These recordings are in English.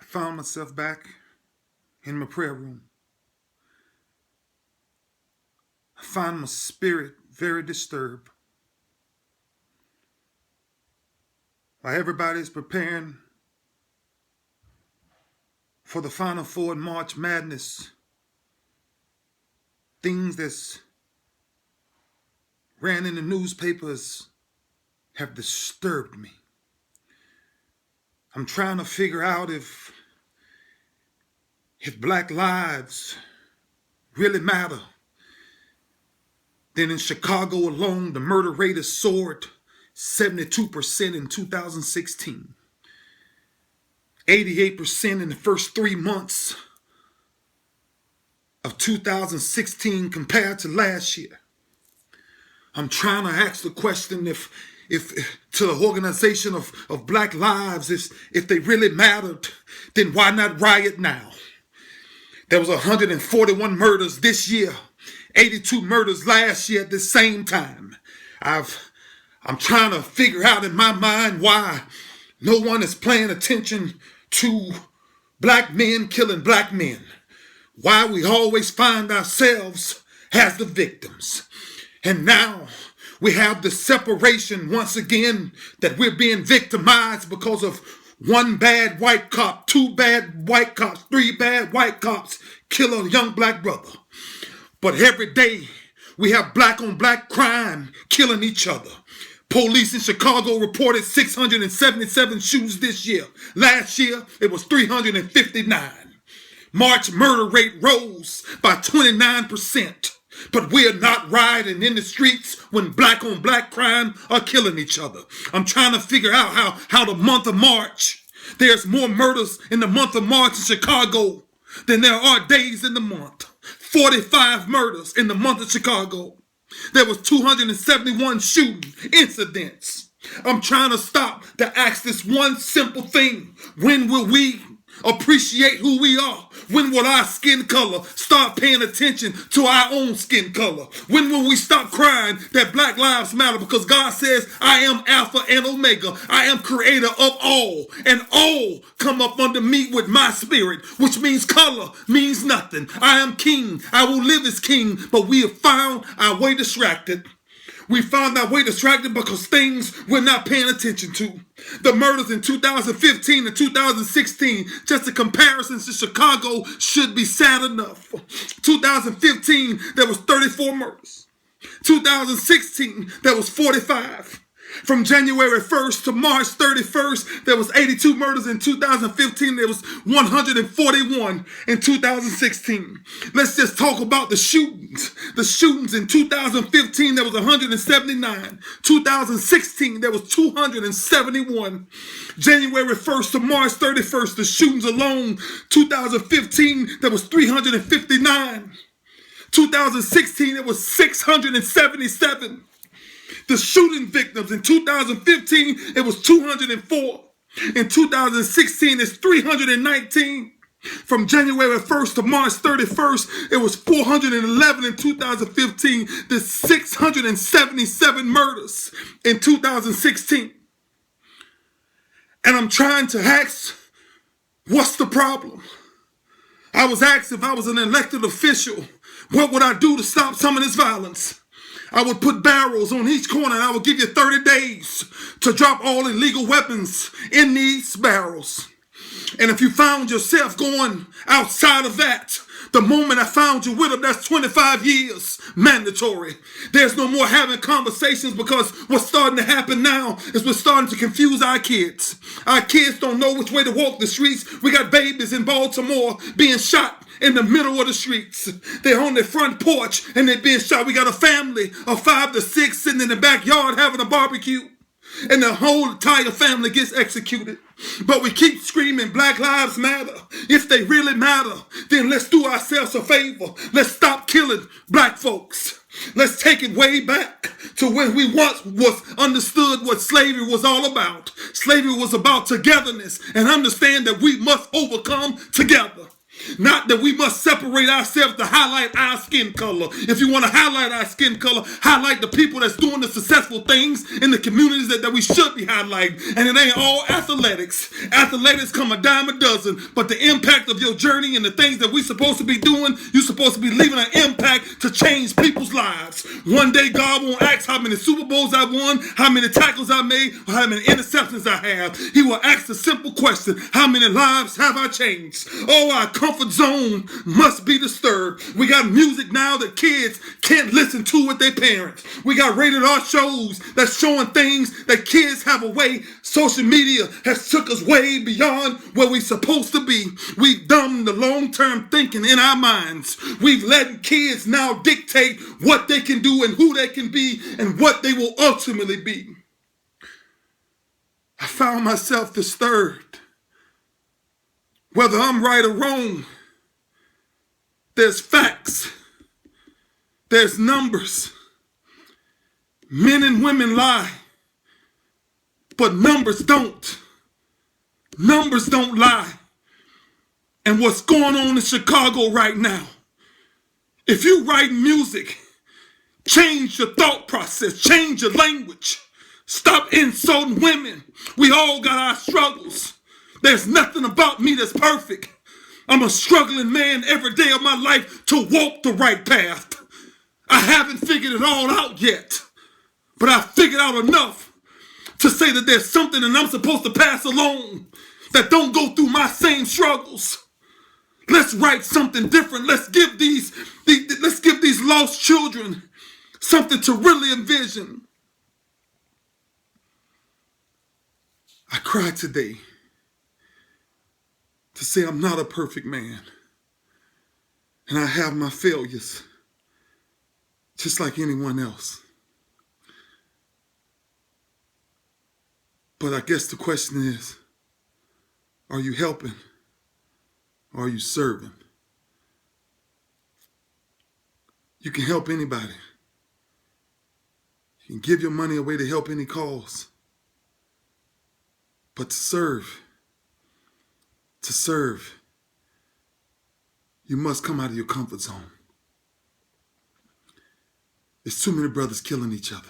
found myself back in my prayer room. I find my spirit very disturbed. While everybody's preparing for the Final Four in March Madness, things that's ran in the newspapers have disturbed me. I'm trying to figure out if black lives really matter. Then in Chicago alone, the murder rate has soared 72% in 2016. 88% in the first 3 months of 2016 compared to last year. I'm trying to ask the question if to the organization of black lives, if they really mattered, then why not riot now? There was 141 murders this year, 82 murders last year at the same time. I'm trying to figure out in my mind why no one is paying attention to black men killing black men. Why we always find ourselves as the victims. And now we have the separation once again that we're being victimized because of one bad white cop, two bad white cops, three bad white cops kill a young black brother. But every day we have black on black crime killing each other. Police in Chicago reported 677 shootings this year. Last year, it was 359. March murder rate rose by 29%. But we're not rioting in the streets when black on black crime are killing each other. I'm trying to figure out how the month of March, there's more murders in the month of March in Chicago than there are days in the month. 45 murders in the month of Chicago. There was 271 shooting incidents. I'm trying to stop to ask this one simple thing. When will we appreciate who we are? When will our skin color start paying attention to our own skin color? When will we stop crying that black lives matter? Because God says, I am Alpha and Omega. I am creator of all, and all come up under me with my spirit, which means color means nothing. I am king. I will live as king, but we have found our way distracted. We found our way distracted because things we're not paying attention to. The murders in 2015 and 2016, just a comparison to Chicago, should be sad enough. 2015, there was 34 murders. 2016, there was 45. From January 1st to March 31st, there was 82 murders. In 2015, there was 141 in 2016. Let's just talk about the shootings. The shootings in 2015, there was 179. 2016, there was 271. January 1st to March 31st, the shootings alone, 2015, there was 359. 2016, it was 677. The shooting victims in 2015, it was 204. In 2016, it's 319. From January 1st to March 31st, it was 411 in 2015. There's 677 murders in 2016. And I'm trying to ask, what's the problem? I was asked if I was an elected official, what would I do to stop some of this violence? I would put barrels on each corner and I would give you 30 days to drop all illegal weapons in these barrels. And if you found yourself going outside of that, the moment I found you with them, that's 25 years mandatory. There's no more having conversations because what's starting to happen now is we're starting to confuse our kids. Our kids don't know which way to walk the streets. We got babies in Baltimore being shot in the middle of the streets. They're on their front porch and they're being shot. We got a family of 5 to 6 sitting in the backyard having a barbecue. And the whole entire family gets executed. But we keep screaming Black Lives Matter. If they really matter, then let's do ourselves a favor. Let's stop killing black folks. Let's take it way back to when we once was understood what slavery was all about. Slavery was about togetherness and understand that we must overcome together. Not that we must separate ourselves to highlight our skin color. If you want to highlight our skin color, highlight the people that's doing the successful things in the communities that we should be highlighting. And it ain't all athletics. Athletics come a dime a dozen, but the impact of your journey and the things that we're supposed to be doing, you're supposed to be leaving an impact to change people's lives. One day God won't ask how many Super Bowls I won, how many tackles I made, or how many interceptions I have. He will ask the simple question, how many lives have I changed? Oh, our comfort zone must be disturbed. We got music now that kids can't listen to with their parents. We got rated R shows that's showing things that kids have a way. Social media has took us way beyond where we're supposed to be. We've dumbed the long-term thinking in our minds. We've let kids now dictate what they can do and who they can be and what they will ultimately be. I found myself disturbed. Whether I'm right or wrong, there's facts, there's numbers. Men and women lie, but numbers don't. Numbers don't lie. And what's going on in Chicago right now, if you write music, change your thought process, change your language. Stop insulting women. We all got our struggles. There's nothing about me that's perfect. I'm a struggling man every day of my life to walk the right path. I haven't figured it all out yet, but I figured out enough to say that there's something that I'm supposed to pass along that don't go through my same struggles. Let's write something different. Let's give these lost children something to really envision. I cried today to say I'm not a perfect man. And I have my failures, just like anyone else. But I guess the question is, are you helping? Or are you serving? You can help anybody. You can give your money away to help any cause. But to serve, you must come out of your comfort zone. There's too many brothers killing each other.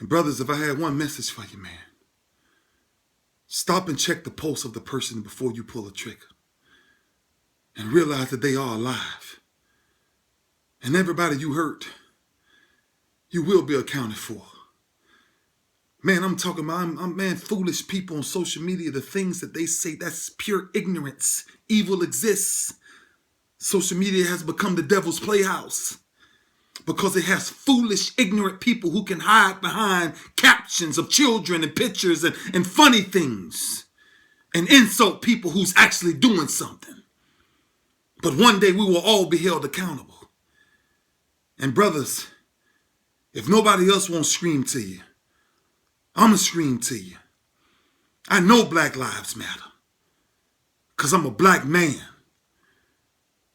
And brothers, if I had one message for you, man, stop and check the pulse of the person before you pull a trigger. And realize that they are alive. And everybody you hurt, you will be accounted for. Man, I'm talking about, foolish people on social media, the things that they say, that's pure ignorance. Evil exists. Social media has become the devil's playhouse because it has foolish, ignorant people who can hide behind captions of children and pictures and funny things and insult people who's actually doing something. But one day we will all be held accountable. And brothers, if nobody else won't scream to you, I'm going to scream to you. I know Black Lives Matter because I'm a black man.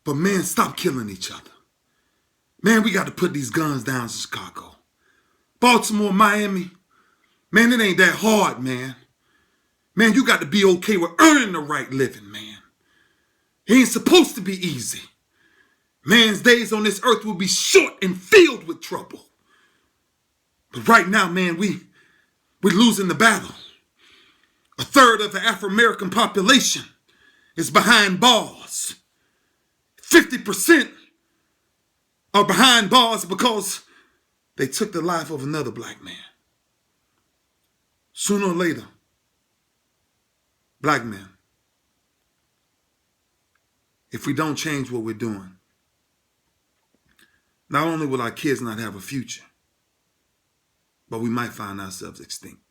But man, stop killing each other. Man, we got to put these guns down in Chicago. Baltimore, Miami. Man, it ain't that hard, man. Man, you got to be okay with earning the right living, man. It ain't supposed to be easy. Man's days on this earth will be short and filled with trouble. But right now, man, we're losing the battle. A third of the Afro-American population is behind bars. 50% are behind bars because they took the life of another black man. Sooner or later, black men, if we don't change what we're doing, not only will our kids not have a future, but we might find ourselves extinct.